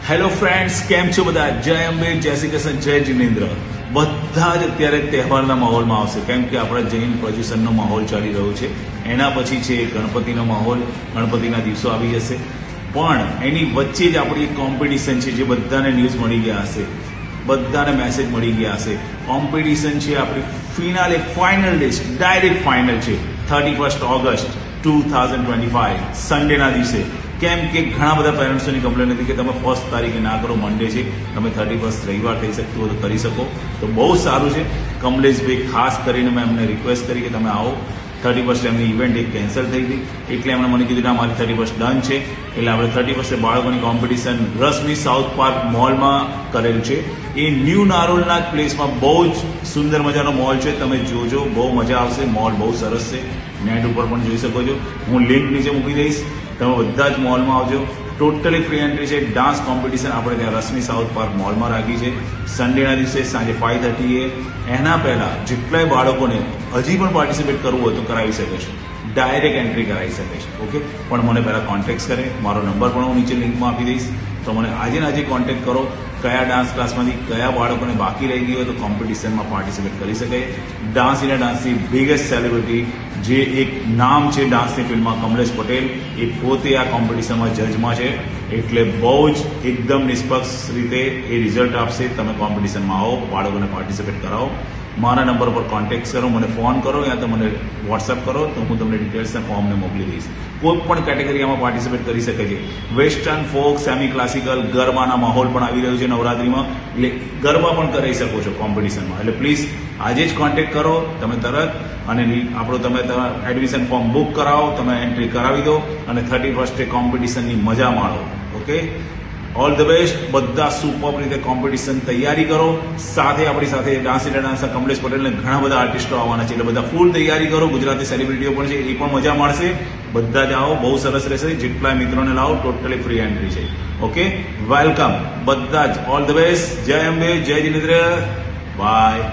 Hello friends, કેમ છો બધા? જય અંબે, જય શ્રી કૃષ્ણ, જય જિનેન્દ્ર. બધા જ અત્યારે તહેવારના માહોલમાં આવશે, કેમ કે આપણા જૈન પ્રજુષનનો માહોલ ચાલી રહ્યો છે. એના પછી છે ગણપતિનો માહોલ, ગણપતિના દિવસો આવી જશે. પણ એની વચ્ચે જ આપણી એક કોમ્પિટિશન છે, જે બધાને ન્યૂઝ મળી ગયા હશે, બધાને મેસેજ મળી ગયા હશે. કોમ્પિટિશન છે આપણી finale, final list, direct final છે 31 ઓગસ્ટ 2025 સન્ડેના દિવસે. કેમ કે ઘણા બધા પેરેન્ટ્સોની કમ્પ્લેન હતી કે તમે 1 તારીખે ના કરો, મંડે છે, તમે 31 રવિવાર થઈ શકતું હોય તો કરી શકો, તો બહુ સારું છે. કમલેશભાઈ ખાસ કરીને મેં એમને રિક્વેસ્ટ કરી કે તમે આવો. 31 એમની ઇવેન્ટ એક કેન્સલ થઈ હતી, એટલે એમણે મને કીધું કે મારી 31 ડન છે. એટલે આપણે 31 બાળકોની કોમ્પિટિશન રશ્મિ સાઉથ પાર્ક મોલમાં કરેલું છે. એ ન્યૂ નારોલના પ્લેસમાં બહુ જ સુંદર મજાનો મોલ છે, તમે જોજો, બહુ મજા આવશે. મોલ બહુ સરસ છે, નેટ ઉપર પણ જોઈ શકો છો. હું લિંક નીચે મૂકી દઈશ, તમે બધા જ મોલમાં આવજો. ટોટલી ફ્રી એન્ટ્રી છે. ડાન્સ કોમ્પિટિશન આપણે ત્યાં રશ્મિ સાઉથ પાર્ક મોલમાં રાખી છે સન્ડેના દિવસે સાંજે 5:30. એના પહેલાં જેટલાય બાળકોને હજી પણ પાર્ટિસિપેટ કરવું હોય તો કરાવી શકે છે, ડાયરેક્ટ એન્ટ્રી કરાવી શકે છે. ઓકે, પણ મને પહેલાં કોન્ટેક્ટ કરે, મારો નંબર પણ હું નીચે લિંકમાં આપી દઈશ, તો મને આજે ને આજે કોન્ટેક્ટ કરો. કયા ડાન્સ ક્લાસમાંથી કયા બાળકોને બાકી રહી ગઈ હોય તો કોમ્પિટિશનમાં પાર્ટિસિપેટ કરી શકે. ડાન્સ ઇન્ડિયા ડાન્સની બિગેસ્ટ સેલિબ્રિટી, જે એક નામ છે ડાન્સની ફિલ્ડમાં, કમલેશ પટેલ, એ પોતે આ કોમ્પિટિશનમાં જજમાં છે. એટલે બહુ જ એકદમ નિષ્પક્ષ રીતે એ રિઝલ્ટ આપશે. તમે કોમ્પિટિશનમાં આવો, બાળકોને પાર્ટિસિપેટ કરાવો. મારા નંબર પર કોન્ટેક્ટ કરો, મને ફોન કરો, યા તો મને વોટ્સઅપ કરો, તો હું તમને ડિટેલ્સના ફોર્મને મોકલી દઈશ. કોઈ પણ કેટેગરી આમાં પાર્ટિસિપેટ કરી શકે છે. વેસ્ટર્ન, ફોક, સેમી ક્લાસિકલ, ગરબાના માહોલ પણ આવી રહ્યું છે નવરાત્રિમાં, એટલે ગરબા પણ કરી શકો છો કોમ્પિટિશનમાં. એટલે પ્લીઝ આજે જ કોન્ટેક્ટ કરો તમે તરત, અને આપણું તમે એડમિશન ફોર્મ બુક કરાવો, તમે એન્ટ્રી કરાવી દો, અને 31 કોમ્પિટિશનની મજા માણો. Okay, all the best. બધા સુપર રીતે કોમ્પિટિશન તૈયારી કરો. સાથે આપણી સાથે ડાન્સ ઇન્ડિયા ડાન્સના કમલેશ પટેલને ઘણા બધા આર્ટિસ્ટો આવવાના છે, એટલે બધા ફૂલ તૈયારી કરો. ગુજરાતી સેલિબ્રિટીઓ પણ છે, એ પણ મજા માણશે. બધા જ આવો, બહુ સરસ રહેશે. જેટલા મિત્રોને લાવો, ટોટલી ફ્રી એન્ટ્રી છે. ઓકે, વેલકમ બધા જ. All the best. જય અંબે, જય જિનેન્દ્ર, બાય.